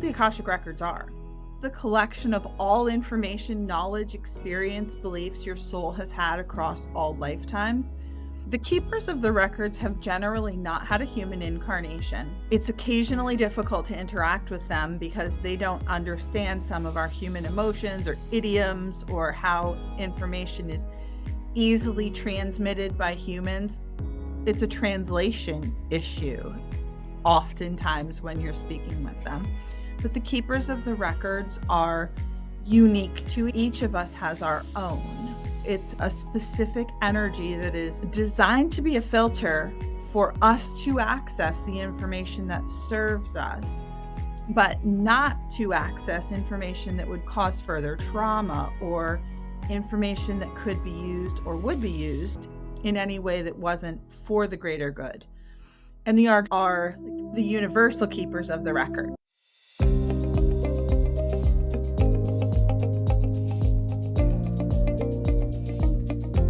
the Akashic Records are. The collection of all information, knowledge, experience, beliefs your soul has had across all lifetimes. The keepers of the records have generally not had a human incarnation. It's occasionally difficult to interact with them because they don't understand some of our human emotions or idioms or how information is easily transmitted by humans. It's a translation issue oftentimes when you're speaking with them. But the keepers of the records are unique to each of us, has our own. It's a specific energy that is designed to be a filter for us to access the information that serves us, but not to access information that would cause further trauma or information that could be used or would be used in any way that wasn't for the greater good. And the Arc are the universal keepers of the record.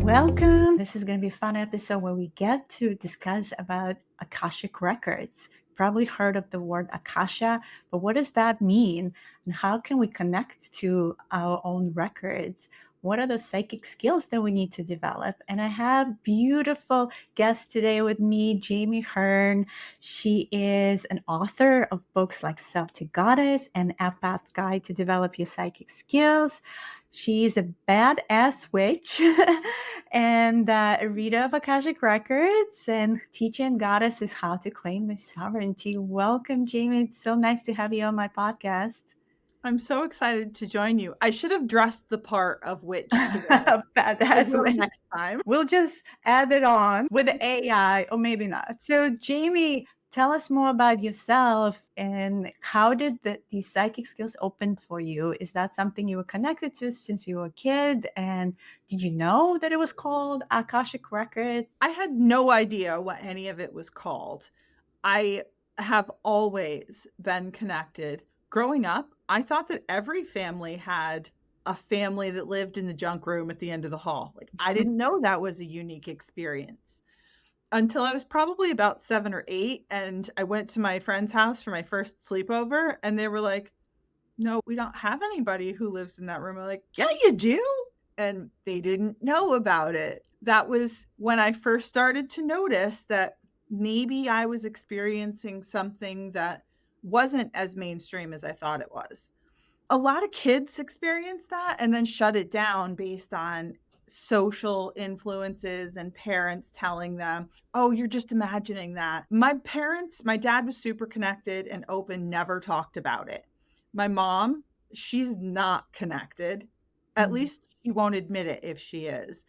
Welcome. This is going to be a fun episode where we get to discuss about Akashic Records. Probably heard of the word Akasha, but what does that mean? And how can we connect to our own records? What are those psychic skills that we need to develop? And I have beautiful guests today with me, Jami Hearn. She is an author of books like Celtic Goddess and Empath Guide to Develop Your Psychic Skills. She's a badass witch and a reader of Akashic Records, and teaching goddesses how to claim their sovereignty. Welcome, Jami. It's so nice to have you on my podcast. I'm so excited to join you. I should have dressed the part of witch Badass witch. Next time. We'll just add it on with the AI, or maybe not. So, Jami, tell us more about yourself and how did these psychic skills open for you? Is that something you were connected to since you were a kid? And did you know that it was called Akashic Records? I had no idea what any of it was called. I have always been connected. Growing up, I thought that every family had a family that lived in the junk room at the end of the hall. Like, I didn't know that was a unique experience until I was probably about 7 or 8. And I went to my friend's house for my first sleepover. And they were like, no, we don't have anybody who lives in that room. I'm like, yeah, you do. And they didn't know about it. That was when I first started to notice that maybe I was experiencing something that wasn't as mainstream as I thought it was. A lot of kids experience that and then shut it down based on social influences and parents telling them, oh, you're just imagining that. My dad was super connected and open, never talked about it. My mom, she's not connected. At least she won't admit it if she is.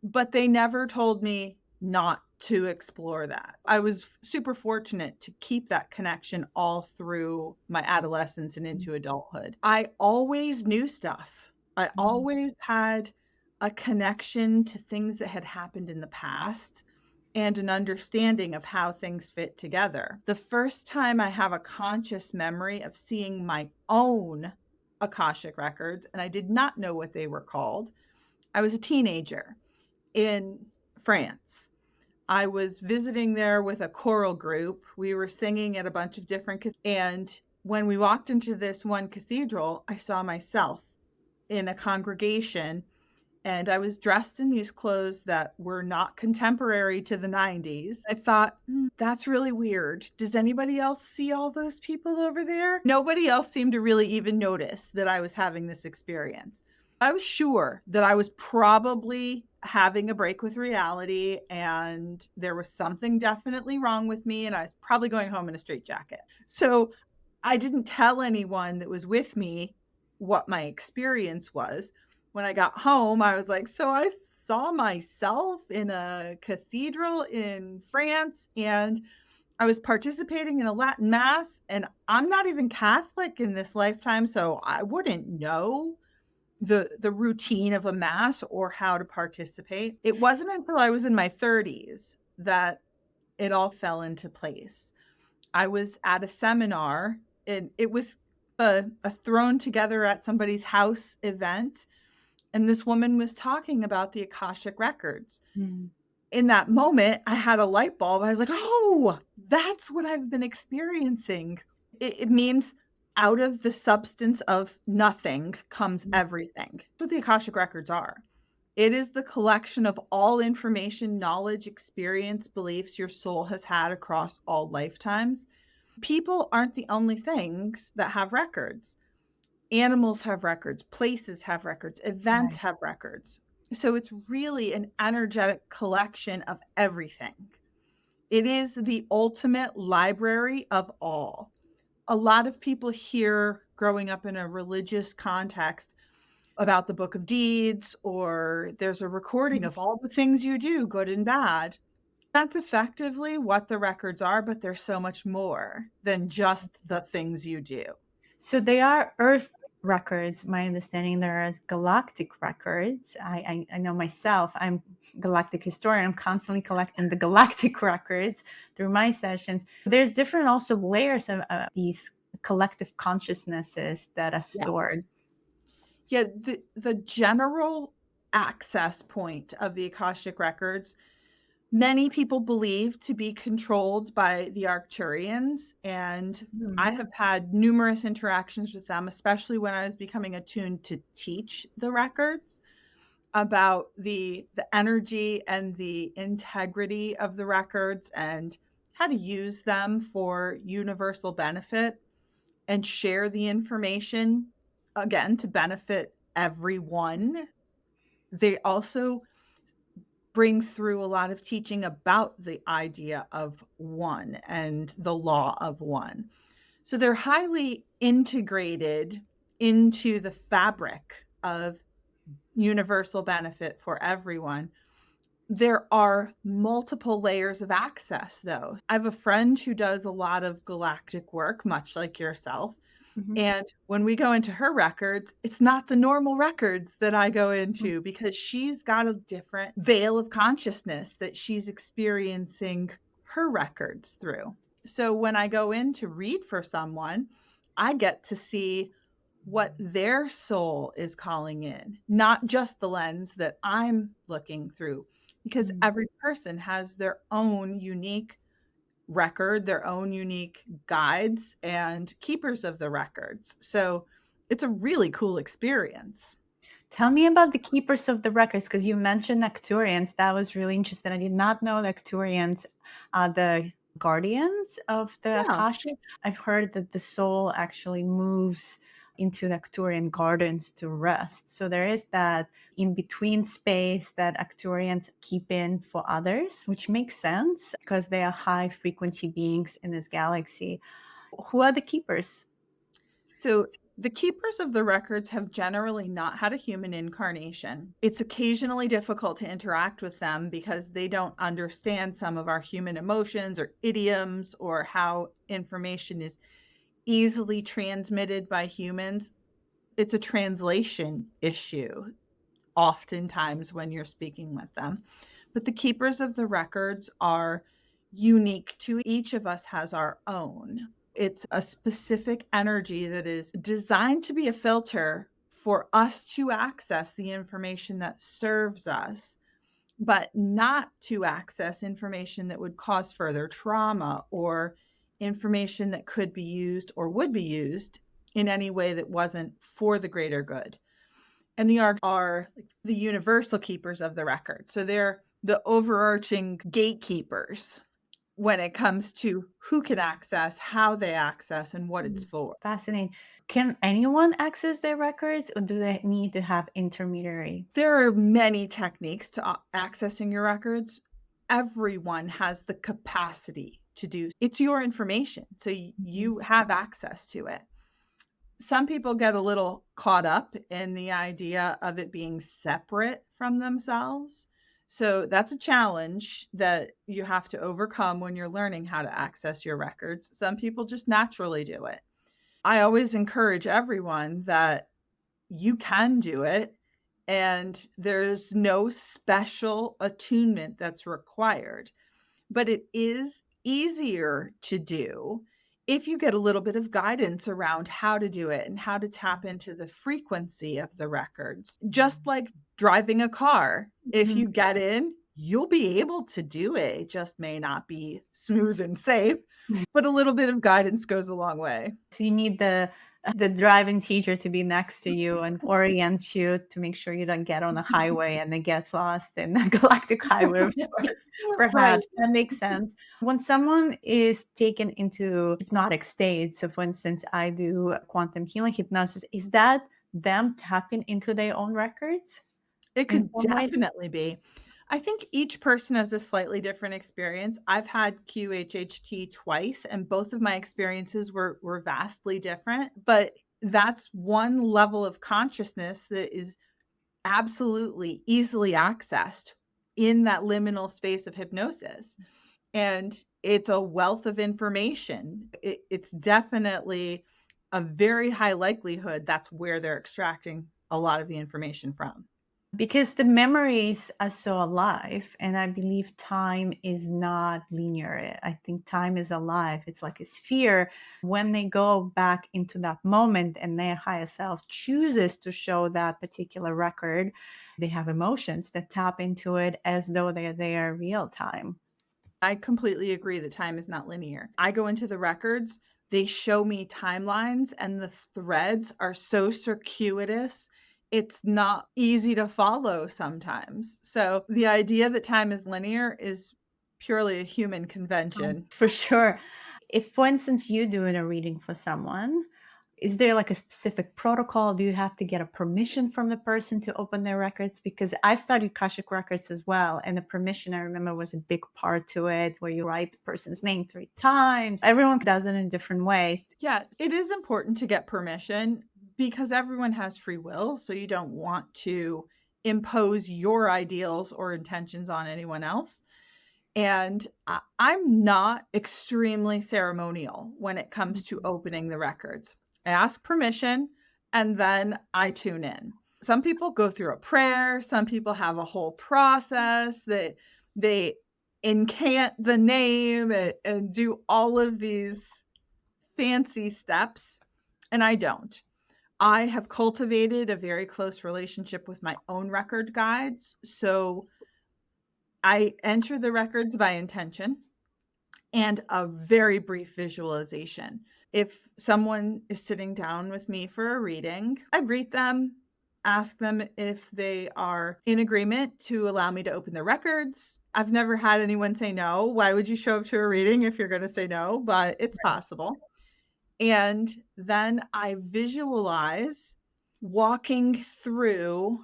But they never told me not to explore that. I was super fortunate to keep that connection all through my adolescence and into adulthood. I always knew stuff. I always had a connection to things that had happened in the past and an understanding of how things fit together. The first time I have a conscious memory of seeing my own Akashic records, and I did not know what they were called, I was a teenager in France. I was visiting there with a choral group. We were singing at a bunch of different, and when we walked into this one cathedral, I saw myself in a congregation, and I was dressed in these clothes that were not contemporary to the 90s. I thought, that's really weird. Does anybody else see all those people over there? Nobody else seemed to really even notice that I was having this experience. I was sure that I was probably having a break with reality and there was something definitely wrong with me and I was probably going home in a straitjacket. So I didn't tell anyone that was with me what my experience was. When I got home, I was like, so I saw myself in a cathedral in France and I was participating in a Latin mass, and I'm not even Catholic in this lifetime, so I wouldn't know the routine of a mass or how to participate. It wasn't until I was in my 30s that it all fell into place. I was at a seminar, and it was a thrown together at somebody's house event, and this woman was talking about the Akashic Records. In that moment, I had a light bulb. I was like, oh, that's what I've been experiencing. It means Out of the substance of nothing comes everything. That's what the Akashic Records are. It is the collection of all information, knowledge, experience, beliefs your soul has had across all lifetimes. People aren't the only things that have records. Animals have records, places have records, events Right. have records. So it's really an energetic collection of everything. It is the ultimate library of all. A lot of people hear growing up in a religious context about the book of deeds, or there's a recording of all the things you do, good and bad. That's effectively what the records are, but they're so much more than just the things you do. So they are Earth records. My understanding there is galactic records. I know myself. I'm galactic historian. I'm constantly collecting the galactic records through my sessions. There's different also layers of these collective consciousnesses that are Yes. stored. Yeah, the general access point of the Akashic Records, many people believe to be controlled by the Arcturians, and Hmm. I have had numerous interactions with them, especially when I was becoming attuned to teach the records about the energy and the integrity of the records and how to use them for universal benefit and share the information again to benefit everyone. They also bring through a lot of teaching about the idea of one and the law of one. So they're highly integrated into the fabric of universal benefit for everyone. There are multiple layers of access, though. I have a friend who does a lot of galactic work, much like yourself. Mhm. And when we go into her records, it's not the normal records that I go into because she's got a different veil of consciousness that she's experiencing her records through. So when I go in to read for someone, I get to see what their soul is calling in, not just the lens that I'm looking through, because Mm. every person has their own unique record, their own unique guides and keepers of the records. So it's a really cool experience. Tell me about the keepers of the records because you mentioned Arcturians. That was really interesting. I did not know the Arcturians are the guardians of the Yeah. Akasha. I've heard that the soul actually moves into the Arcturian gardens to rest. So there is that in between space that Arcturians keep in for others, which makes sense because they are high frequency beings in this galaxy. Who are the keepers? So the keepers of the records have generally not had a human incarnation. It's occasionally difficult to interact with them because they don't understand some of our human emotions or idioms or how information is easily transmitted by humans. It's a translation issue oftentimes when you're speaking with them. But the keepers of the records are unique to each of us, has our own. It's a specific energy that is designed to be a filter for us to access the information that serves us, but not to access information that would cause further trauma or information that could be used or would be used in any way that wasn't for the greater good. And the ARC are the universal keepers of the record. So they're the overarching gatekeepers when it comes to who can access, how they access, and what it's for. Fascinating. Can anyone access their records or do they need to have intermediary? There are many techniques to accessing your records. Everyone has the capacity to do. It's your information, so Mhm. you have access to it. Some people get a little caught up in the idea of it being separate from themselves. So that's a challenge that you have to overcome when you're learning how to access your records. Some people just naturally do it. I always encourage everyone that you can do it and there's no special attunement that's required, but it is easier to do if you get a little bit of guidance around how to do it and how to tap into the frequency of the records. Just like driving a car, if Mhm. you get in, you'll be able to do it. It just may not be smooth and safe, but a little bit of guidance goes a long way. So you need the driving teacher to be next to you and orient you to make sure you don't get on a highway and it gets lost in the galactic highway of sorts. Right. Perhaps that makes sense. When someone is taken into hypnotic states, so for instance, I do quantum healing hypnosis, is that them tapping into their own records It in could some way? definitely be. I think each person has a slightly different experience. I've had QHHT twice, and both of my experiences were vastly different, but that's one level of consciousness that is absolutely easily accessed in that liminal space of hypnosis. And it's a wealth of information. It's definitely a very high likelihood that's where they're extracting a lot of the information from. Because the memories are so alive, and I believe time is not linear. I think time is alive. It's like a sphere. When they go back into that moment and their higher self chooses to show that particular record, they have emotions that tap into it as though they're there real time. I completely agree that time is not linear. I go into the records, they show me timelines, and the threads are so circuitous. It's not easy to follow sometimes. So the idea that time is linear is purely a human convention. For sure. If, for instance, you're doing a reading for someone, is there like a specific protocol? Do you have to get a permission from the person to open their records? Because I studied Akashic Records as well, and the permission I remember was a big part to it, where you write the person's name 3 times. Everyone does it in different ways. Yeah, it is important to get permission because everyone has free will. So you don't want to impose your ideals or intentions on anyone else. And I'm not extremely ceremonial when it comes to opening the records. I ask permission and then I tune in. Some people go through a prayer, some people have a whole process that they incant the name and do all of these fancy steps, and I don't. I have cultivated a very close relationship with my own record guides. So I enter the records by intention and a very brief visualization. If someone is sitting down with me for a reading, I greet them, ask them if they are in agreement to allow me to open the records. I've never had anyone say no. Why would you show up to a reading if you're going to say no? But it's possible. And then I visualize walking through,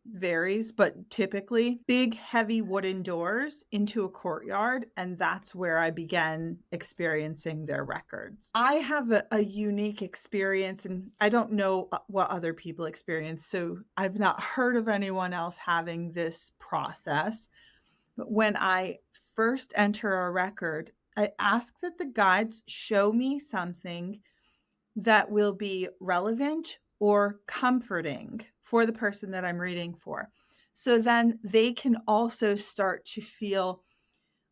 varies, but typically big, heavy wooden doors into a courtyard. And that's where I began experiencing their records. I have a unique experience, and I don't know what other people experience. So I've not heard of anyone else having this process. But when I first enter a record, I ask that the guides show me something that will be relevant or comforting for the person that I'm reading for. So then they can also start to feel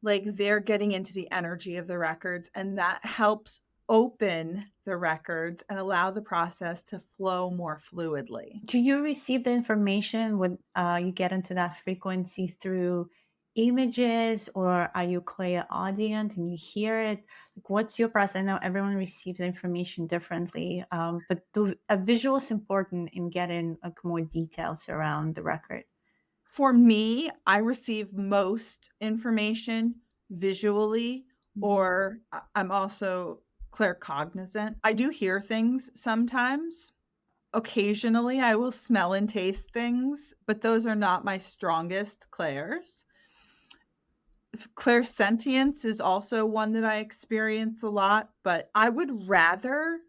like they're getting into the energy of the records, and that helps open the records and allow the process to flow more fluidly. Do you receive the information when you get into that frequency through images, or are you clairaudient and you hear it? Like, what's your process? I know everyone receives information differently, but a visual is important in getting like more details around the record. For me, I receive most information visually, Mhm. or I'm also claircognizant. I do hear things sometimes. Occasionally, I will smell and taste things, but those are not my strongest clairs. Clairsentience is also one that I experience a lot, but I would rather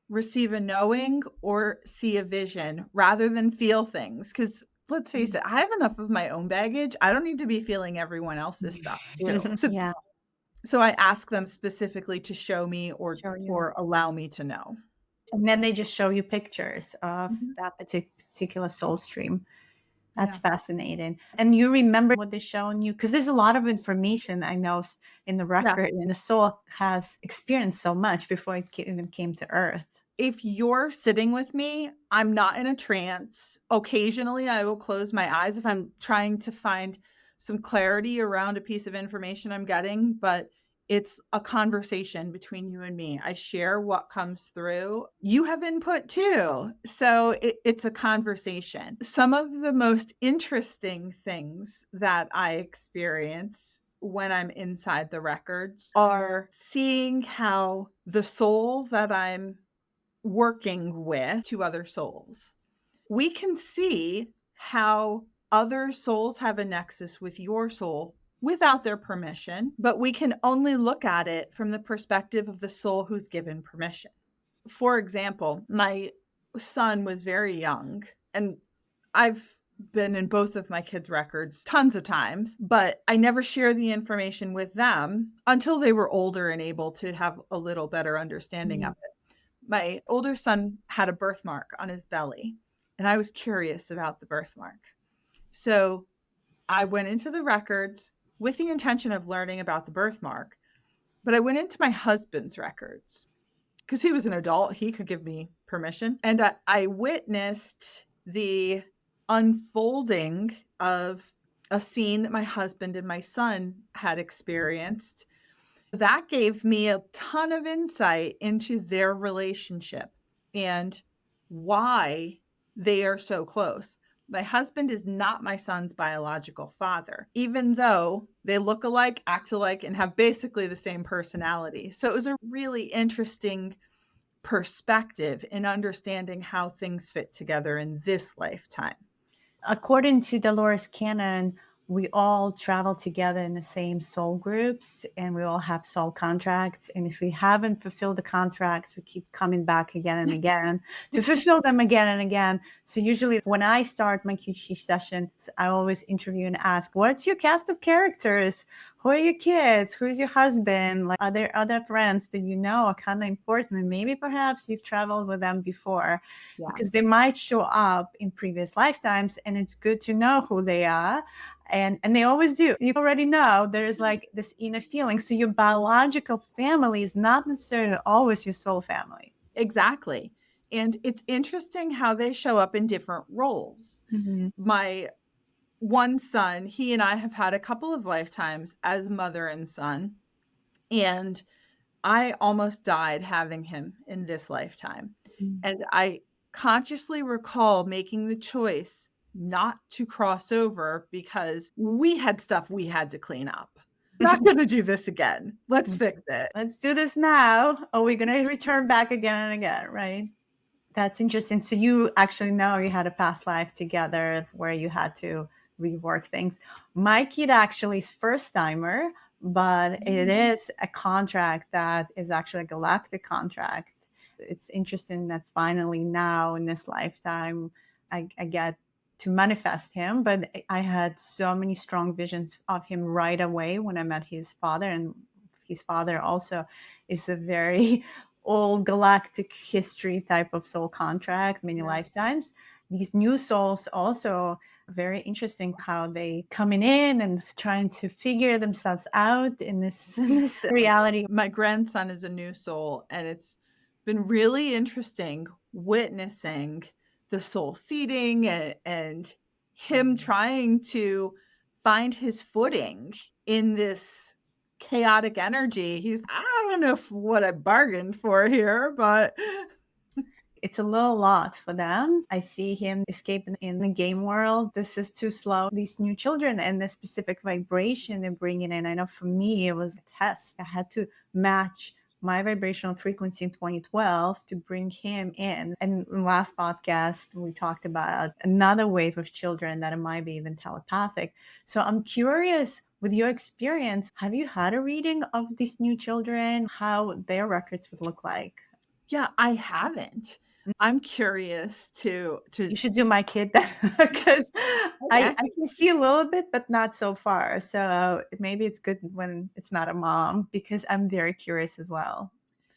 receive a knowing or see a vision rather than feel things. Because let's face it, I have enough of my own baggage. I don't need to be feeling everyone else's stuff too. So, Yeah, so I ask them specifically to show me show you. or allow me to know. And then they just show you pictures of Mhm. that particular soul stream. That's Yeah. fascinating. And you remember what they're showing you? Because there's a lot of information I know in the Yeah. record, and the soul has experienced so much before it even came to Earth. If you're sitting with me, I'm not in a trance. Occasionally, I will close my eyes if I'm trying to find some clarity around a piece of information I'm getting, but it's a conversation between you and me. I share what comes through. You have input too. So it's a conversation. Some of the most interesting things that I experience when I'm inside the records are seeing how the soul that I'm working with two other souls, we can see how other souls have a nexus with your soul without their permission, but we can only look at it from the perspective of the soul who's given permission. For example, my son was very young, and I've been in both of my kids' records tons of times, but I never share the information with them until they were older and able to have a little better understanding of it. My older son had a birthmark on his belly, and I was curious about the birthmark. So I went into the records with the intention of learning about the birthmark, but I went into my husband's records because he was an adult. He could give me permission. And I witnessed the unfolding of a scene that my husband and my son had experienced. That gave me a ton of insight into their relationship and why they are so close. My husband is not my son's biological father, even though they look alike, act alike, and have basically the same personality. So it was a really interesting perspective in understanding how things fit together in this lifetime. According to Dolores Cannon, we all travel together in the same soul groups and we all have soul contracts. And if we haven't fulfilled the contracts, we keep coming back again and again to fulfill them again and again. So usually when I start my QC sessions, I always interview and ask, what's your cast of characters? Who are your kids? Who's your husband? Like, are there other friends that you know are kind of important? And maybe perhaps you've traveled with them before, because they might show up in previous lifetimes, and it's good to know who they are. And they always do. You already know there's like this inner feeling. So your biological family is not necessarily always your soul family. Exactly. And it's interesting how they show up in different roles. Mm-hmm. My one son, he and I have had a couple of lifetimes as mother and son, and I almost died having him in this lifetime. Mm-hmm. And I consciously recall making the choice not to cross over because we had stuff we had to clean up. Not going to do this again. Let's fix it. Let's do this now. Or we're going to return back again and again, right? That's interesting. So you actually know you had a past life together where you had to rework things. My kid actually is first timer, but it is a contract that is actually a galactic contract. It's interesting that finally now in this lifetime, I get to manifest him. But I had so many strong visions of him right away when I met his father. And his father also is a very old galactic history type of soul contract, many lifetimes. These new souls also very interesting how they coming in and trying to figure themselves out in this reality. My grandson is a new soul, and it's been really interesting witnessing the soul seeding and him trying to find his footing in this chaotic energy. I don't know what I bargained for here, but it's a little lot for them. I see him escaping in the game world. This is too slow. These new children and the specific vibration they're bringing in. I know for me, it was a test. I had to match my vibrational frequency in 2012 to bring him in. And in last podcast, we talked about another wave of children that might be even telepathic. So I'm curious, with your experience, have you had a reading of these new children, how their records would look like? yeah, I haven't. I'm curious to You should do my kid then, because I can see a little bit, but not so far. So maybe it's good when it's not a mom, because I'm very curious as well.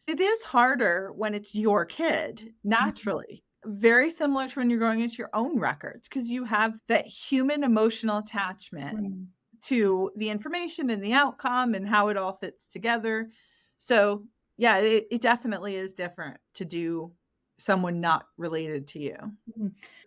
It is harder when it's your kid, naturally. Very similar to when you're going into your own records, because you have that human emotional attachment Mm. to the information and the outcome and how it all fits together. So, yeah, it definitely is different to do someone not related to you.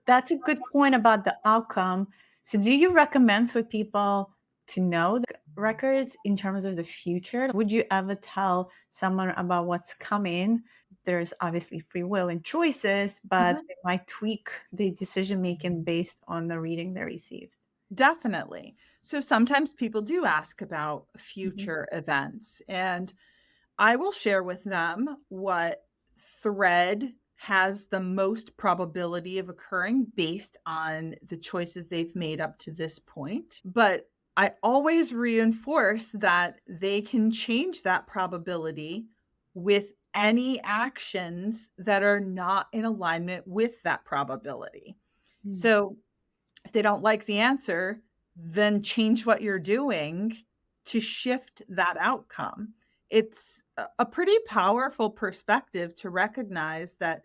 That's a good point about the outcome. So do you recommend for people to know the records in terms of the future? Would you ever tell someone about what's coming? There's obviously free will and choices, but Mhm. they might tweak the decision making based on the reading they received. Definitely. So sometimes people do ask about Mhm. future events, and I will share with them what thread has the most probability of occurring based on the choices they've made up to this point. But I always reinforce that they can change that probability with any actions that are not in alignment with that probability. Mm. So if they don't like the answer, then change what you're doing to shift that outcome. It's a pretty powerful perspective to recognize that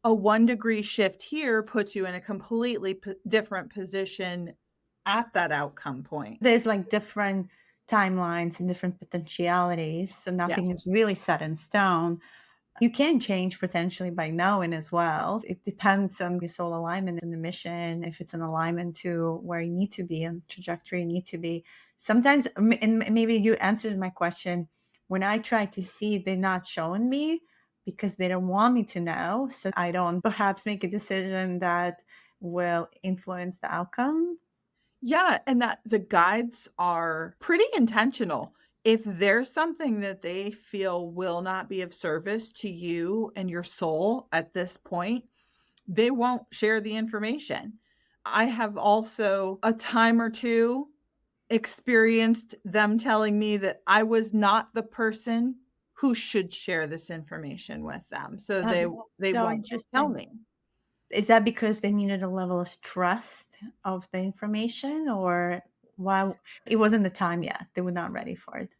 a 1 degree shift here puts you in a completely different position at that outcome point. There's like different timelines and different potentialities. So nothing is Yes. really set in stone. You can change potentially by knowing as well. It depends on your soul alignment and the mission, if it's an alignment to where you need to be and trajectory you need to be. Sometimes, and maybe you answered my question, when I try to see, they're not showing me because they don't want me to know. So I don't perhaps make a decision that will influence the outcome. Yeah, and that the guides are pretty intentional. If there's something that they feel will not be of service to you and your soul at this point, they won't share the information. I have also a time or two experienced them telling me that I was not the person who should share this information with them. So they So won't tell interesting. me. Is that because they needed a level of trust of the information, or why it wasn't the time yet? They were not ready for it.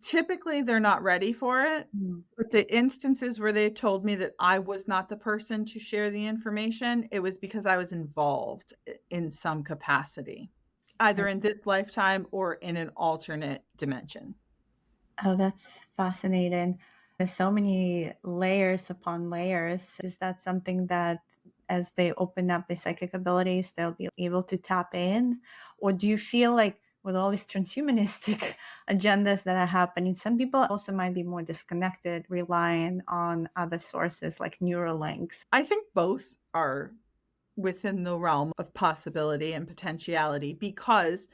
Typically they're not ready for it. Mm. But the instances where they told me that I was not the person to share the information, it was because I was involved in some capacity, either in this lifetime or in an alternate dimension. Oh, that's fascinating. There's so many layers upon layers. Is that something that as they open up their psychic abilities, they'll be able to tap in? Or do you feel like with all these transhumanistic agendas that are happening, some people also might be more disconnected, relying on other sources like Neuralinks? I think both are within the realm of possibility and potentiality because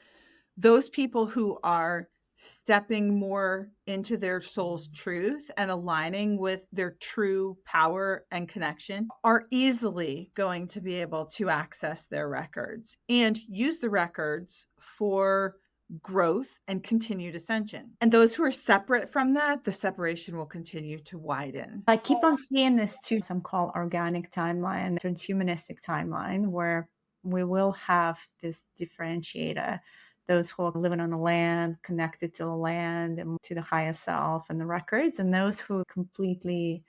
those people who are stepping more into their soul's truth and aligning with their true power and connection are easily going to be able to access their records and use the records for growth and continued ascension. And those who are separate from that, the separation will continue to widen. I keep on seeing this too, some call organic timeline, transhumanistic timeline, where we will have this differentiator. Those who are living on the land, connected to the land and to the higher self and the records, and those who are completely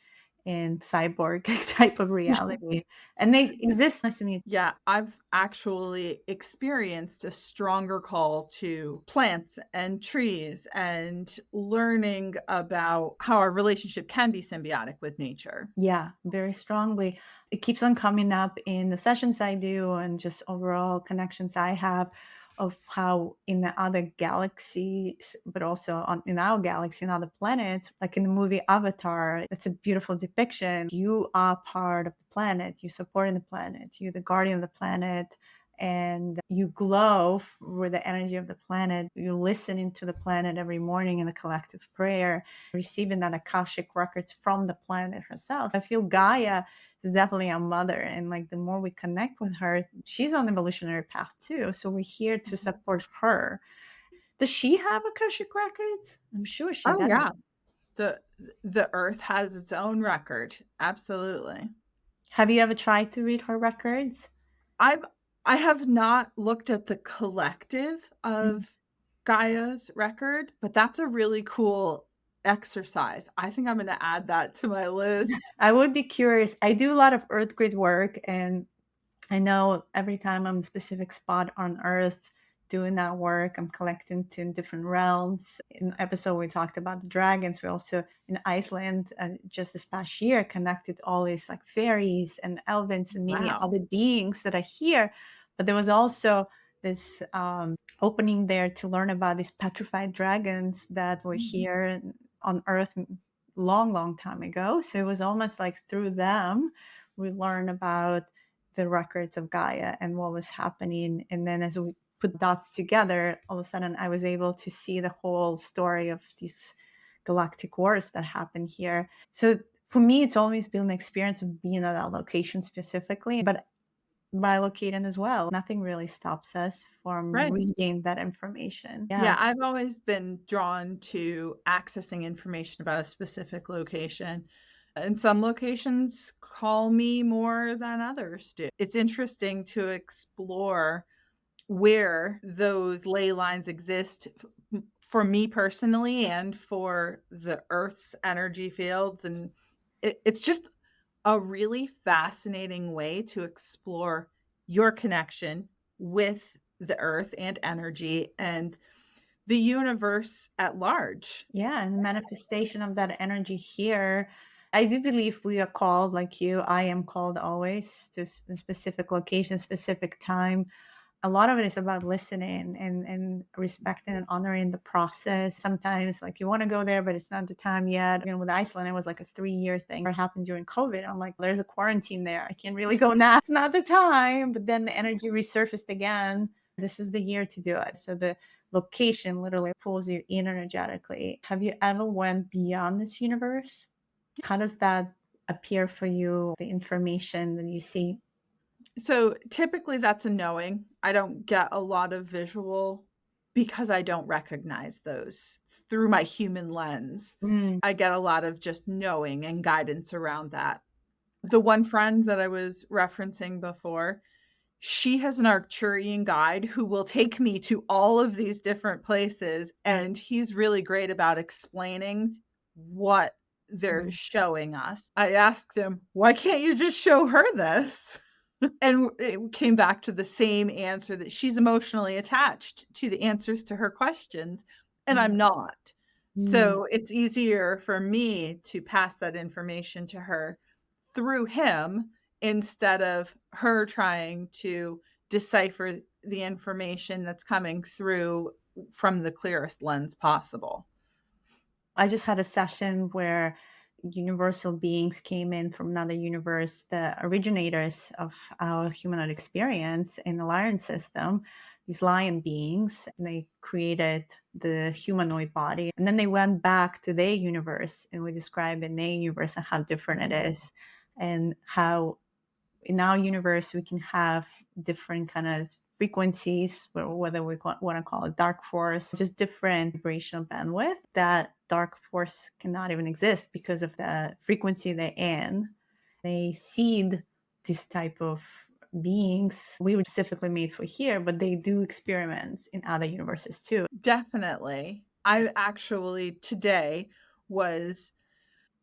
in cyborg type of reality. And they exist, I mean, Yeah, I've actually experienced a stronger call to plants and trees and learning about how our relationship can be symbiotic with nature. yeah, very strongly. It keeps on coming up in the sessions I do and just overall connections I have of how in the other galaxies, but also in our galaxy and other planets, like in the movie Avatar, it's a beautiful depiction. You are part of the planet, you supporting the planet, you're the guardian of the planet, and you glow with the energy of the planet. You listen into the planet every morning in a collective prayer, receiving that Akashic records from the planet herself. I feel Gaia is definitely our mother. And like the more we connect with her, she's on the evolutionary path too. So we're here to Mhm. support her. Does she have Akashic records? I'm sure she Oh does. yeah, the the earth has its own record. Absolutely. Have you ever tried to read her records? I've I have not looked at the collective Mhm. of Gaia's record, but that's a really cool exercise. I think I'm going to add that to my list. I would be curious. I do a lot of earth grid work, and I know every time I'm in a specific spot on Earth doing that work, I'm collecting to different realms. In the episode, we talked about the dragons. We also in Iceland just this past year connected all these like fairies and elves and many Wow. other beings that are here. But there was also this opening there to learn about these petrified dragons that were Mhm. here on Earth long, long time ago. So it was almost like through them we learn about the records of Gaia and what was happening. And then as we put dots together, all of a sudden I was able to see the whole story of these galactic wars that happened here. So for me, it's always been an experience of being at that location specifically, but by locating as well. Nothing really stops us from Right. reading that information. Yeah, Yes. I've always been drawn to accessing information about a specific location. And some locations call me more than others do. It's interesting to explore where those ley lines exist for me personally and for the Earth's energy fields. And it's just a really fascinating way to explore your connection with the Earth and energy and the universe at large. Yeah, and the manifestation of that energy here. I do believe we are called, like you, I am called always to a specific location, specific time. A lot of it is about listening and respecting and honoring the process. Sometimes, like, you want to go there, but it's not the time yet. With Iceland, it was like a 3-year thing. It happened during COVID. I'm like, there's a quarantine there. I can't really go now. It's not the time. But then the energy resurfaced again. This is the year to do it. So the location literally pulls you in energetically. Have you ever went beyond this universe? How does that appear for you? The information that you see? So typically that's a knowing. I don't get a lot of visual because I don't recognize those through my human lens. Mm. I get a lot of just knowing and guidance around that. The one friend that I was referencing before, she has an Arcturian guide who will take me to all of these different places, and he's really great about explaining what they're Mm. showing us. I asked him, "Why can't you just show her this?" And it came back to the same answer that she's emotionally attached to the answers to her questions, and I'm not. Mm. So it's easier for me to pass that information to her through him instead of her trying to decipher the information that's coming through from the clearest lens possible. I just had a session where universal beings came in from another universe, the originators of our humanoid experience in the lion system, these lion beings. And they created the humanoid body. And then they went back to their universe and we described in their universe and how different it is and how in our universe we can have different kind of frequencies, whether we want to call it dark force, just different vibrational bandwidth. That dark force cannot even exist because of the frequency they're in. They seed this type of beings we were specifically made for here, but they do experiments in other universes too. Definitely. I actually today was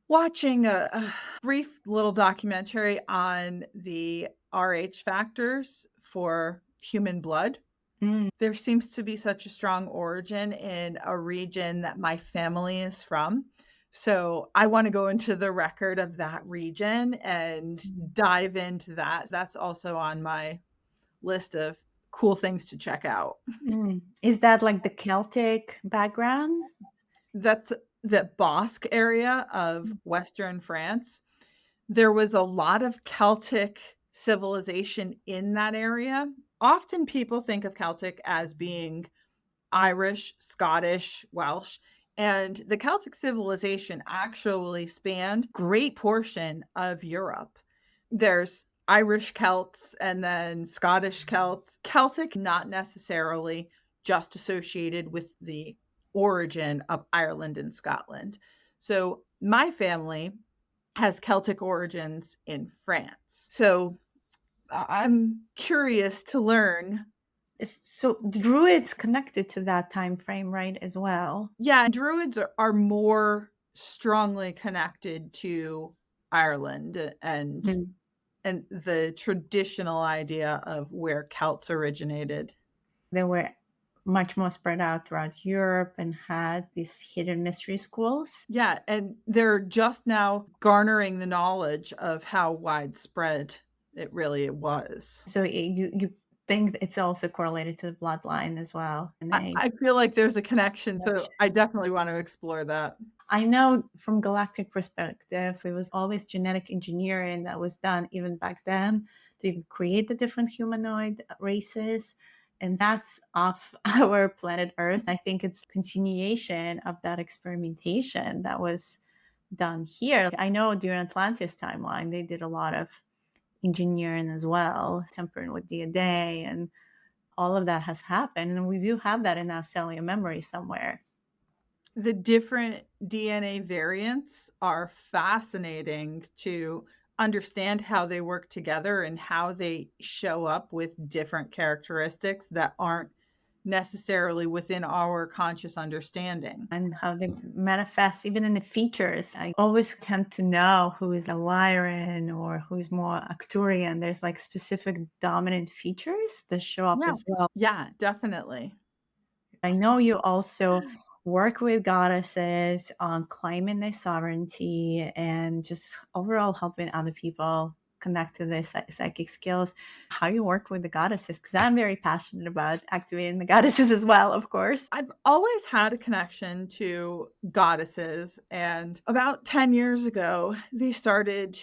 watching a brief little documentary on the RH factors for human blood. Mm. There seems to be such a strong origin in a region that my family is from. So I want to go into the record of that region and dive into that. That's also on my list of cool things to check out. Mm. Is that like the Celtic background? That's the Basque area of Western France. There was a lot of Celtic civilization in that area. Often people think of Celtic as being Irish, Scottish, Welsh, and the Celtic civilization actually spanned great portion of Europe. There's Irish Celts and then Scottish Celts. Celtic not necessarily just associated with the origin of Ireland and Scotland. So my family has Celtic origins in France. So I'm curious to learn. So the Druids connected to that time frame, right, as well? Yeah, Druids are more strongly connected to Ireland Mm. and the traditional idea of where Celts originated. They were much more spread out throughout Europe and had these hidden mystery schools. Yeah, and they're just now garnering the knowledge of how widespread it really was. So you think it's also correlated to the bloodline as well. And I feel like there's a connection, so I definitely want to explore that. I know from galactic perspective, it was always genetic engineering that was done even back then to create the different humanoid races. And that's off our planet Earth. I think it's continuation of that experimentation that was done here. I know during Atlantis timeline, they did a lot of engineering as well, tampering with DNA, and all of that has happened. And we do have that in our cellular memory somewhere. The different DNA variants are fascinating to understand how they work together and how they show up with different characteristics that aren't necessarily within our conscious understanding. And how they manifest even in the features. I always tend to know who is a Lyran or who's more Arcturian. There's like specific dominant features that show up Yeah. as well. Yeah, definitely. I know you also work with goddesses on claiming their sovereignty and just overall helping other people connect to their psychic skills. How you work with the goddesses, because I'm very passionate about activating the goddesses as well, of course. I've always had a connection to goddesses, and about 10 years ago, they started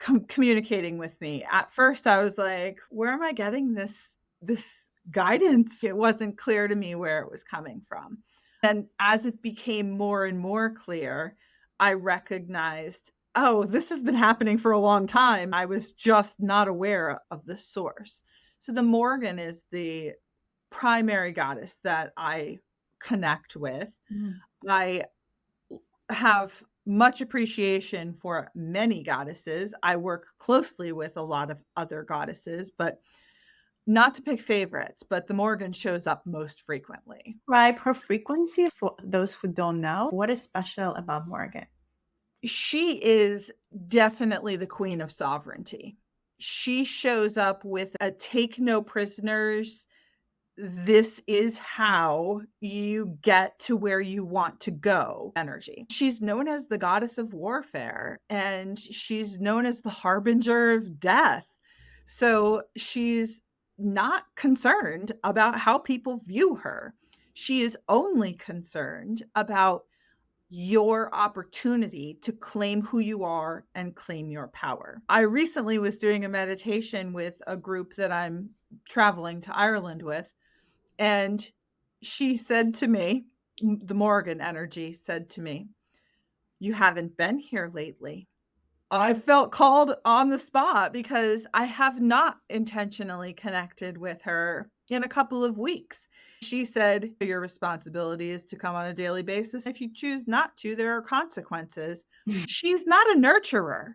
communicating with me. At first, I was like, where am I getting this guidance? It wasn't clear to me where it was coming from. And as it became more and more clear, I recognized, oh, this has been happening for a long time. I was just not aware of the source. So the Morgan is the primary goddess that I connect with. I have much appreciation for many goddesses. I work closely with a lot of other goddesses, but not to pick favorites, but the Morgan shows up most frequently. Describe her frequency for those who don't know. What is special about Morgan? She is definitely the queen of sovereignty. She shows up with a take no prisoners. This is how you get to where you want to go energy. She's known as the goddess of warfare, and she's known as the harbinger of death. So she's not concerned about how people view her. She is only concerned about your opportunity to claim who you are and claim your power. I recently was doing a meditation with a group that I'm traveling to Ireland with, and she said to me, the Morgan energy said to me, "You haven't been here lately." I felt called on the spot because I have not intentionally connected with her in a couple of weeks. She said, your responsibility is to come on a daily basis. If you choose not to, there are consequences. She's not a nurturer.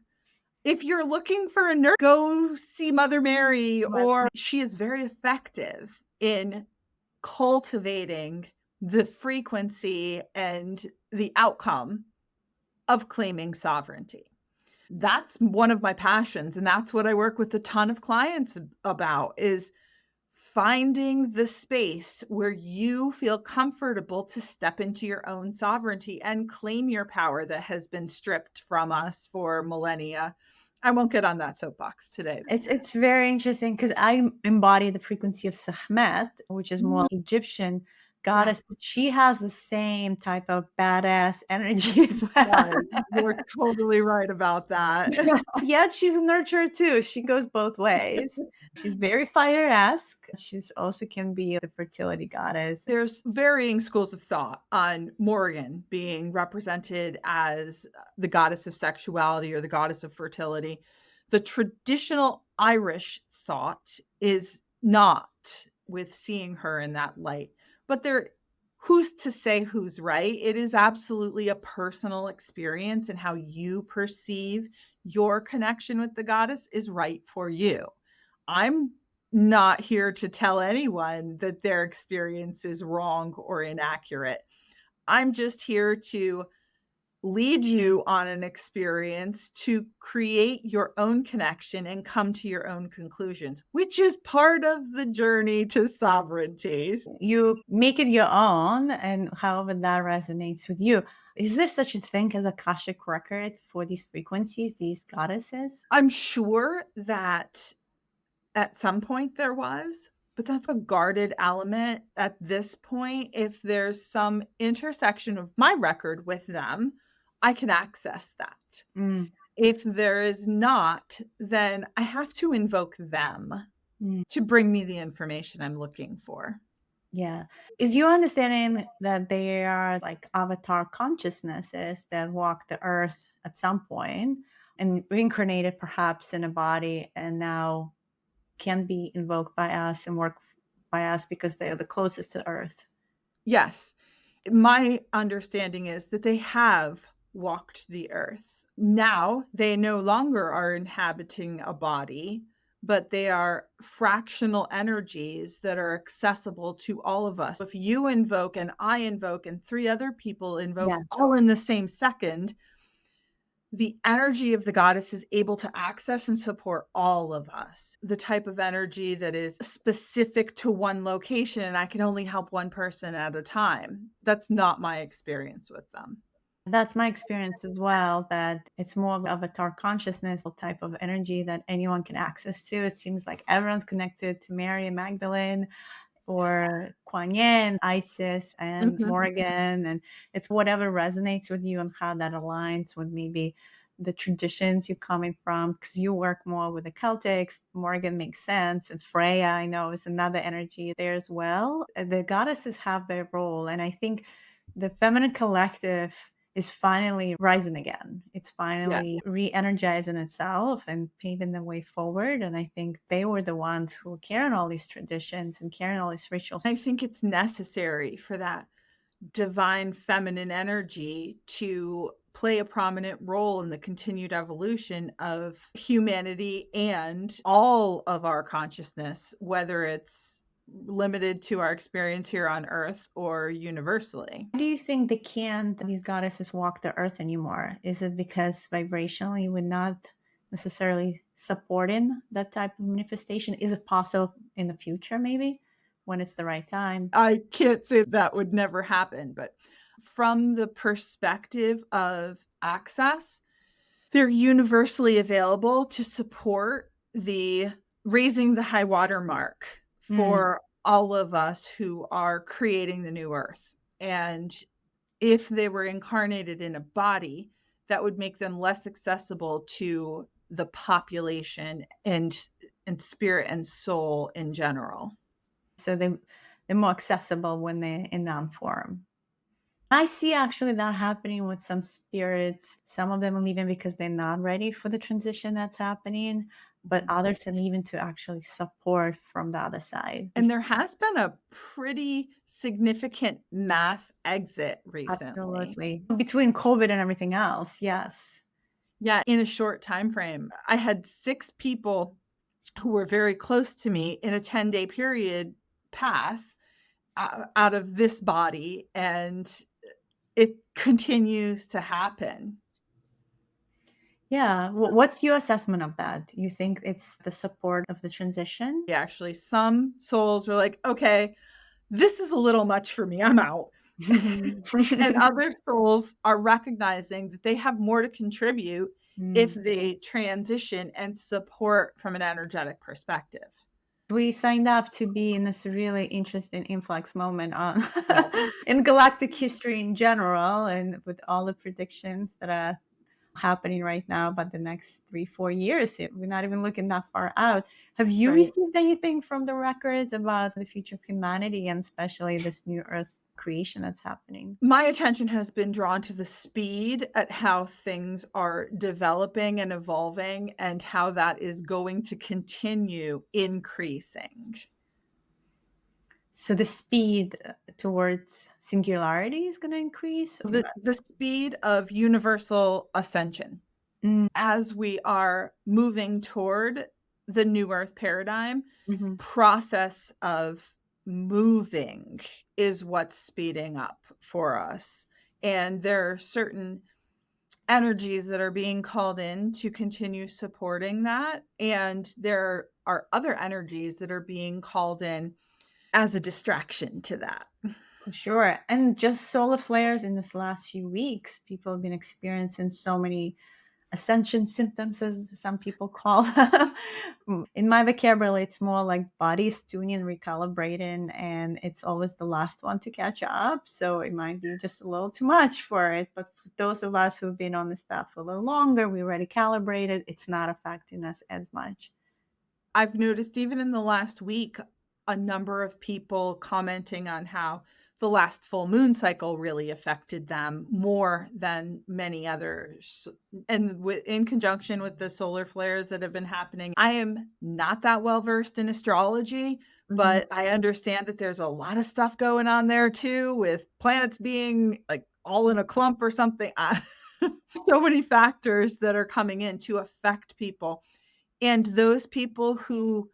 If you're looking for a nurse, go see Mother Mary, or she is very effective in cultivating the frequency and the outcome of claiming sovereignty. That's one of my passions, and that's what I work with a ton of clients about, is finding the space where you feel comfortable to step into your own sovereignty and claim your power that has been stripped from us for millennia. I won't get on that soapbox today. It's very interesting because I embody the frequency of Sekhmet, which is more Egyptian goddess, but she has the same type of badass energy as well. You're totally right about that. Yet she's a nurturer too. She goes both ways. She's very fire-esque. She's also can be the fertility goddess. There's varying schools of thought on Morgan being represented as the goddess of sexuality or the goddess of fertility. The traditional Irish thought is not with seeing her in that light, but who's to say who's right? It is absolutely a personal experience, and how you perceive your connection with the goddess is right for you. I'm not here to tell anyone that their experience is wrong or inaccurate. I'm just here to lead you on an experience to create your own connection and come to your own conclusions, which is part of the journey to sovereignty. You make it your own, and however that resonates with you. Is there such a thing as Akashic Records for these frequencies, these goddesses? I'm sure that At some point there was, but that's a guarded element at this point. If there's some intersection of my record with them, I can access that. Mm, If there is not, then I have to invoke them mm. to bring me the information I'm looking for. Yeah. Is your understanding that they are like avatar consciousnesses that walk the earth at some point and reincarnated perhaps in a body and now can be invoked by us and work by us because they are the closest to earth? Yes. My understanding is that they have walked the earth. Now they no longer are inhabiting a body, but they are fractional energies that are accessible to all of us. If you invoke and I invoke and three other people invoke Yeah. all in the same second, the energy of the goddess is able to access and support all of us. The type of energy that is specific to one location, and I can only help one person at a time. That's not my experience with them. That's my experience as well, that it's more of avatar consciousness type of energy that anyone can access to. It seems like everyone's connected to Mary Magdalene or Kuan Yin, Isis, and Mhm. Morgan. And it's whatever resonates with you and how that aligns with maybe the traditions you're coming from, because you work more with the Celtics. Morgan makes sense. And Freya, I know, is another energy there as well. The goddesses have their role. And I think the feminine collective is finally rising again. It's Yeah. finally re-energizing itself and paving the way forward. And I think they were the ones who were carrying all these traditions and carrying all these rituals. I think it's necessary for that divine feminine energy to play a prominent role in the continued evolution of humanity and all of our consciousness, whether it's limited to our experience here on Earth or universally. Why do you think they can't, these goddesses, walk the earth anymore? Is it because vibrationally we're not necessarily supporting that type of manifestation? Is it possible in the future, maybe, when it's the right time? I can't say that would never happen, but from the perspective of access, they're universally available to support the raising the high water mark Mm. for all of us who are creating the new earth. And if they were incarnated in a body, that would make them less accessible to the population and spirit and soul in general. So they're more accessible when they're in that form. I see actually that happening with some spirits. Some of them are leaving because they're not ready for the transition that's happening, but others are leaving to actually support from the other side. And there has been a pretty significant mass exit recently. Absolutely. Between COVID and everything else, yes. Yeah, in a short time frame. I had 6 people who were very close to me in a 10-day period pass out of this body, and it continues to happen. Yeah. What's your assessment of that? You think it's the support of the transition? Actually, some souls were like, "Okay, this is a little much for me. I'm out." And other souls are recognizing that they have more to contribute if Mm. they transition and support from an energetic perspective. We signed up to be in this really interesting influx moment on Yeah. in galactic history in general, and with all the predictions that are happening right now about the next 3-4 years. We're not even looking that far out. Have you Right. received anything from the records about the future of humanity and especially this new earth creation that's happening? My attention has been drawn to the speed at how things are developing and evolving and how that is going to continue increasing. So the speed towards singularity is going to increase? The speed of universal ascension. Mm, As we are moving toward the new earth paradigm, mhm. process of moving is what's speeding up for us. And there are certain energies that are being called in to continue supporting that. And there are other energies that are being called in as a distraction to that. For sure. And just solar flares in this last few weeks, people have been experiencing so many ascension symptoms, as some people call them. In my vocabulary, it's more like body's tuning, recalibrating, and it's always the last one to catch up. So it might be just a little too much for it. But for those of us who've been on this path for a little longer, we already calibrated, it's not affecting us as much. I've noticed even in the last week, a number of people commenting on how the last full moon cycle really affected them more than many others. And in conjunction with the solar flares that have been happening, I am not that well versed in astrology, Mhm. but I understand that there's a lot of stuff going on there too, with planets being like all in a clump or something. So many factors that are coming in to affect people. And those people who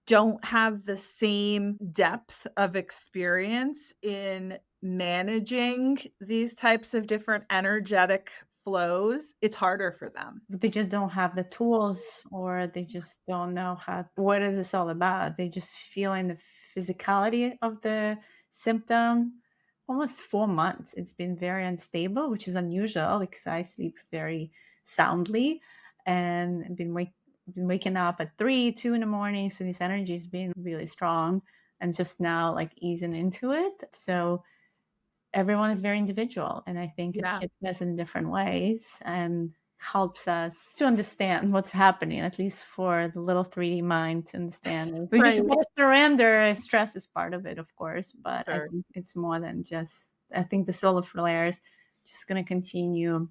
don't have the same depth of experience in managing these types of different energetic flows, it's harder for them. They just don't have the tools, or they just don't know what is this all about. They just feeling the physicality of the symptom. Almost 4 months it's been very unstable, which is unusual because I sleep very soundly, and I've been waking up at 3, 2 in the morning. So this energy has been really strong, and just now like easing into it. So everyone is very individual, and I think it Yeah. hits us in different ways and helps us to understand what's happening, at least for the little 3D mind to understand. We just Right. gotta surrender. Stress is part of it, of course, but I Sure. think it's more than just. I think the solar flares just gonna continue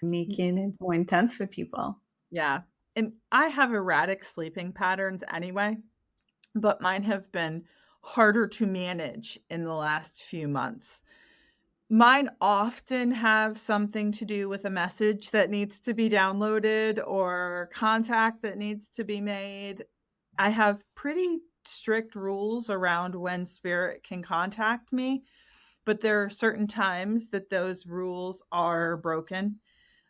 making it more intense for people. Yeah. And I have erratic sleeping patterns anyway, but mine have been harder to manage in the last few months. Mine often have something to do with a message that needs to be downloaded or contact that needs to be made. I have pretty strict rules around when spirit can contact me, but there are certain times that those rules are broken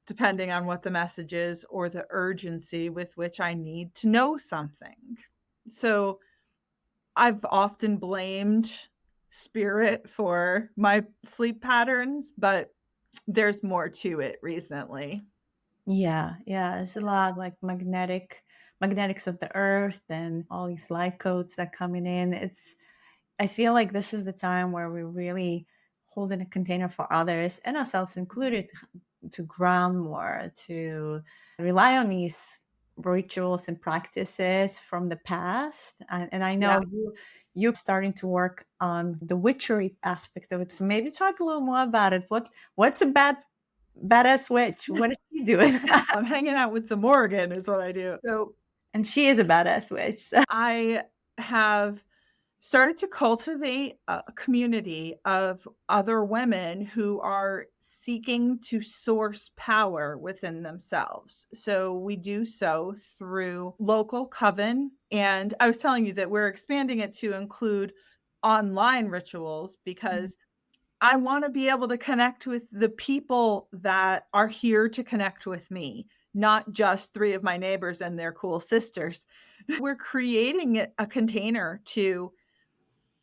depending on what the message is or the urgency with which I need to know something. So I've often blamed spirit for my sleep patterns, but there's more to it recently. Yeah, yeah, there's a lot like magnetics of the earth and all these light codes that coming in. I feel like this is the time where we're really holding a container for others and ourselves included to ground more, to rely on these rituals and practices from the past. And I Yeah. know you're starting to work on the witchery aspect of it. So maybe talk a little more about it. What's a badass witch? What is she doing? I'm hanging out with the Morgan is what I do. So And she is a badass witch. So. I have started to cultivate a community of other women who are seeking to source power within themselves. So we do so through local coven. And I was telling you that we're expanding it to include online rituals because I want to be able to connect with the people that are here to connect with me, not just three of my neighbors and their cool sisters. We're creating a container to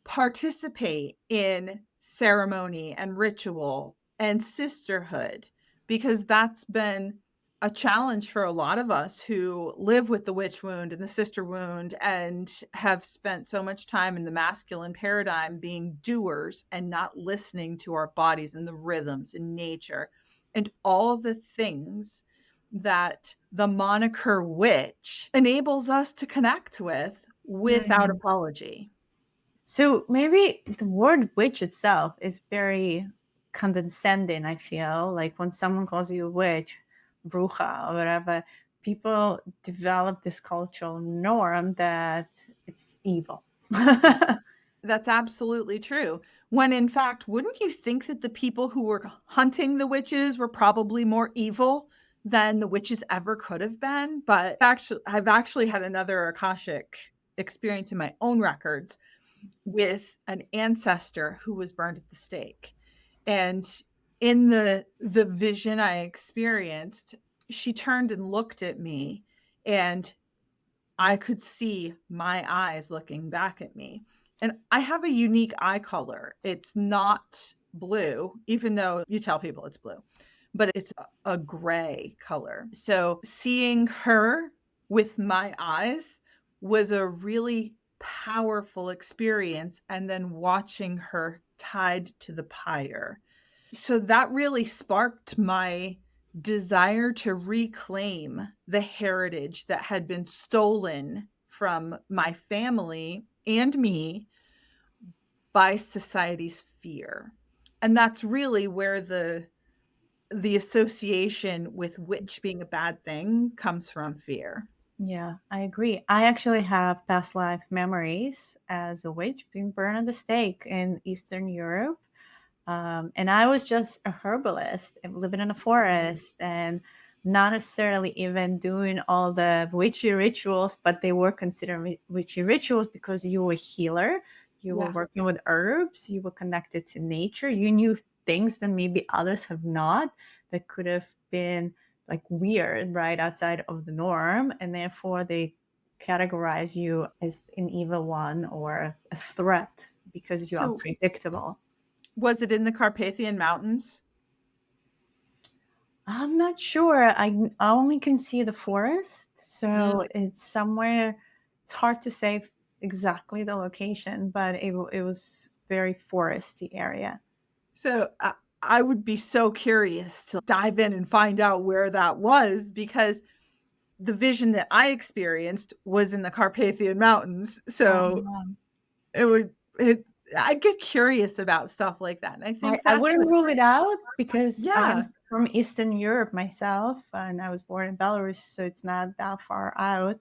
participate in ceremony and ritual and sisterhood because that's been a challenge for a lot of us who live with the witch wound and the sister wound and have spent so much time in the masculine paradigm being doers and not listening to our bodies and the rhythms in nature and all the things that the moniker witch enables us to connect with without Mhm. apology. So maybe the word witch itself is very condescending, I feel. Like when someone calls you a witch, bruja, or whatever, people develop this cultural norm that it's evil. That's absolutely true. When in fact, wouldn't you think that the people who were hunting the witches were probably more evil than the witches ever could have been? But actually, I've actually had another Akashic experience in my own records with an ancestor who was burned at the stake. And in the vision I experienced, she turned and looked at me and I could see my eyes looking back at me. And I have a unique eye color. It's not blue, even though you tell people it's blue, but it's a gray color. So seeing her with my eyes was a really powerful experience, and then watching her tied to the pyre. So that really sparked my desire to reclaim the heritage that had been stolen from my family and me by society's fear. And that's really where the association with witch being a bad thing comes from, fear. Yeah, I agree. I actually have past life memories as a witch being burned at the stake in Eastern Europe. And I was just a herbalist and living in a forest and not necessarily even doing all the witchy rituals, but they were considered witchy rituals because you were a healer. You were Yeah. working with herbs. You were connected to nature. You knew things that maybe others have not, that could have been like weird, right, outside of the norm. And therefore, they categorize you as an evil one or a threat because you're So unpredictable. was it in the Carpathian Mountains? I'm not sure. I only can see the forest, Mm. so it's somewhere. It's hard to say exactly the location, but it was very foresty area. So I would be so curious to dive in and find out where that was, because the vision that I experienced was in the Carpathian Mountains. So Um, it would it I get curious about stuff like that. And I think I that's wouldn't what rule it out because I'm yeah. from Eastern Europe myself, and I was born in Belarus, so it's not that far out.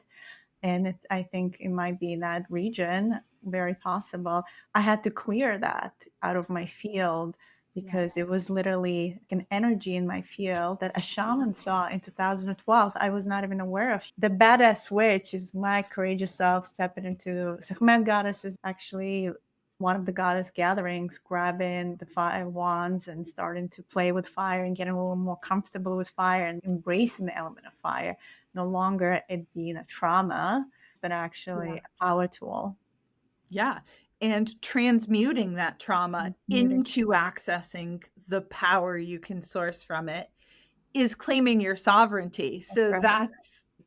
And I think it might be in that region, very possible. I had to clear that out of my field because Yes. it was literally an energy in my field that a shaman saw in 2012. I was not even aware of. The badass witch is my courageous self stepping into Celtic Goddess is actually one of the goddess gatherings, grabbing the fire wands and starting to play with fire and getting a little more comfortable with fire and embracing the element of fire, no longer it being a trauma, but actually Yeah. a power tool. Yeah. And transmuting that trauma Transmuting. into accessing the power you can source from it is claiming your sovereignty. That's So right.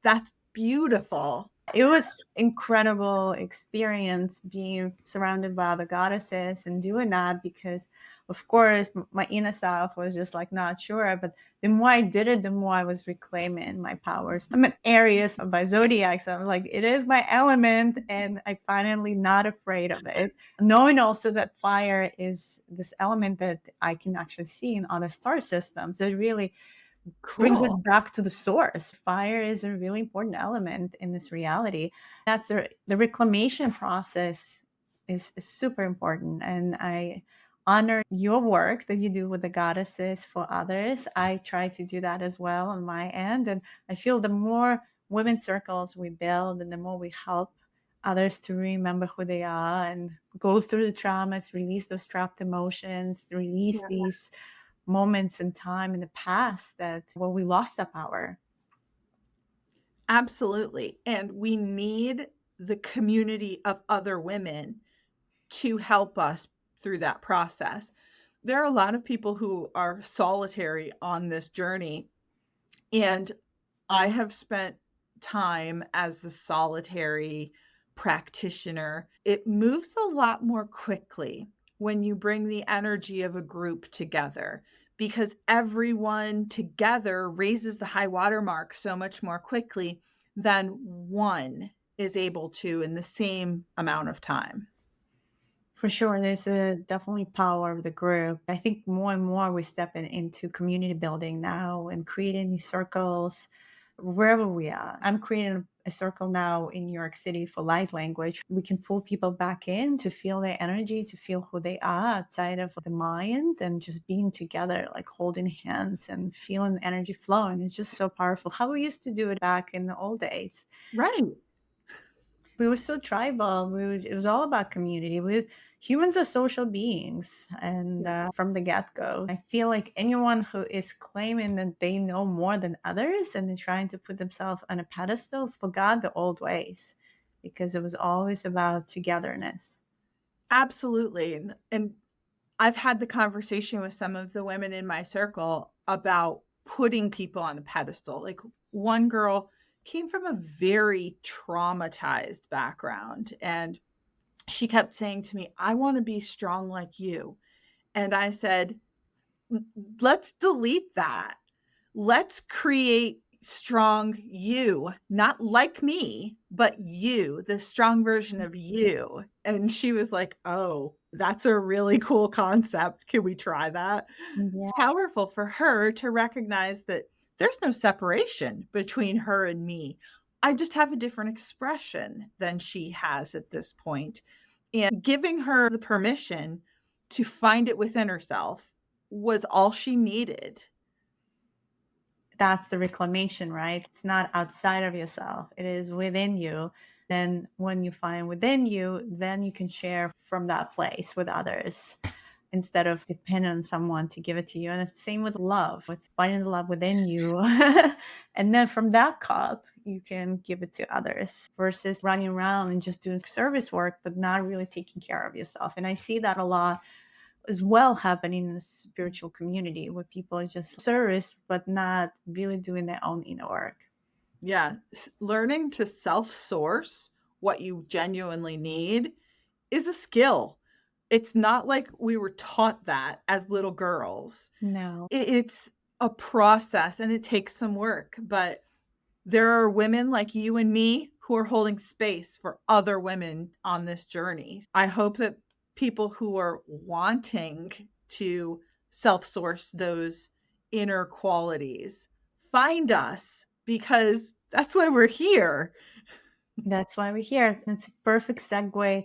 that's beautiful. It was incredible experience being surrounded by other goddesses and doing that because of course my inner self was just like not sure, but the more I did it, the more I was reclaiming my powers. I'm an Aries by zodiac, so I'm like it is my element and I finally not afraid of it, knowing also that fire is this element that I can actually see in other star systems. It really brings Cool. it back to the source. Fire is a really important element in this reality. That's the reclamation process is super important. And I honor your work that you do with the goddesses for others. I try to do that as well on my end. And I feel the more women circles we build and the more we help others to remember who they are and go through the traumas, release those trapped emotions, release Yeah. these moments in time in the past that where we lost that power. Absolutely. And we need the community of other women to help us through that process. There are a lot of people who are solitary on this journey, and I have spent time as a solitary practitioner. It moves a lot more quickly when you bring the energy of a group together, because everyone together raises the high water mark so much more quickly than one is able to in the same amount of time. For sure, there's a definitely power of the group. I think more and more we're stepping into community building now and creating these circles wherever we are. I'm creating a circle now in New York City for light language. We can pull people back in to feel their energy, to feel who they are outside of the mind and just being together, like holding hands and feeling the energy flowing. It's just so powerful. How we used to do it back in the old days. Right. We were so tribal. It was all about community. Humans are social beings, and from the get go, I feel like anyone who is claiming that they know more than others and they're trying to put themselves on a pedestal forgot the old ways, because it was always about togetherness. Absolutely. And I've had the conversation with some of the women in my circle about putting people on a pedestal. Like one girl came from a very traumatized background. And she kept saying to me, I want to be strong like you. And I said, let's delete that. Let's create strong you, not like me, but you, the strong version of you. And she was like, oh, that's a really cool concept. Can we try that? Yeah, It's powerful for her to recognize that there's no separation between her and me. I just have a different expression than she has at this point. And giving her the permission to find it within herself was all she needed. that's the reclamation, right? It's not outside of yourself, it is within you. Then when you find within you, then you can share from that place with others instead of depending on someone to give it to you. And it's the same with love. It's finding the love within you. And then from that cup, you can give it to others versus running around and just doing service work, but not really taking care of yourself. And I see that a lot as well happening in the spiritual community where people are just service, but not really doing their own inner work. Yeah. Learning to self source what you genuinely need is a skill. It's not like we were taught that as little girls. No. It's a process and it takes some work, but there are women like you and me who are holding space for other women on this journey. I hope that people who are wanting to self source those inner qualities find us because that's why we're here. That's why we're here. It's a perfect segue,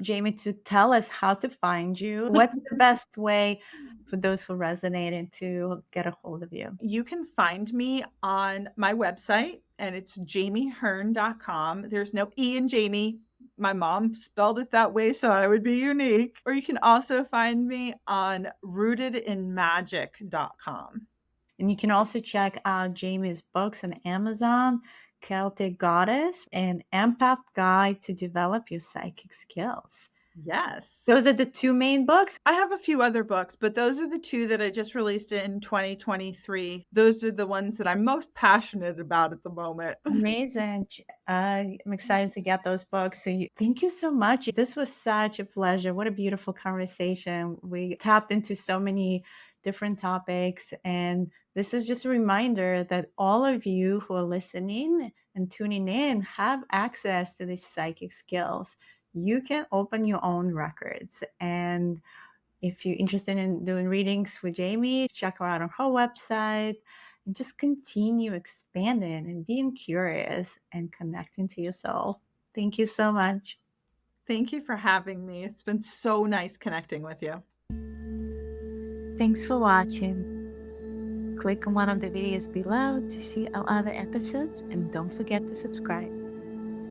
Jamie, to tell us how to find you. What's the best way for those who resonate and to get a hold of you? You can find me on my website, and it's jamihearn.com. There's no E in Jamie. My mom spelled it that way, so I would be unique. Or you can also find me on rootedinmagic.com. And you can also check out Jamie's books on Amazon, Celtic Goddess and Empath Guide to Develop Your Psychic Skills. Yes. Those are the two main books. I have a few other books, but those are the two that I just released in 2023. Those are the ones that I'm most passionate about at the moment. Amazing. I'm excited to get those books. Thank you so much. This was such a pleasure. What a beautiful conversation. We tapped into so many different topics. And this is just a reminder that all of you who are listening and tuning in have access to these psychic skills. You can open your own records. And if you're interested in doing readings with Jamie, check her out on her website and just continue expanding and being curious and connecting to your soul. Thank you so much. Thank you for having me. It's been so nice connecting with you. Thanks for watching. Click on one of the videos below to see our other episodes and don't forget to subscribe.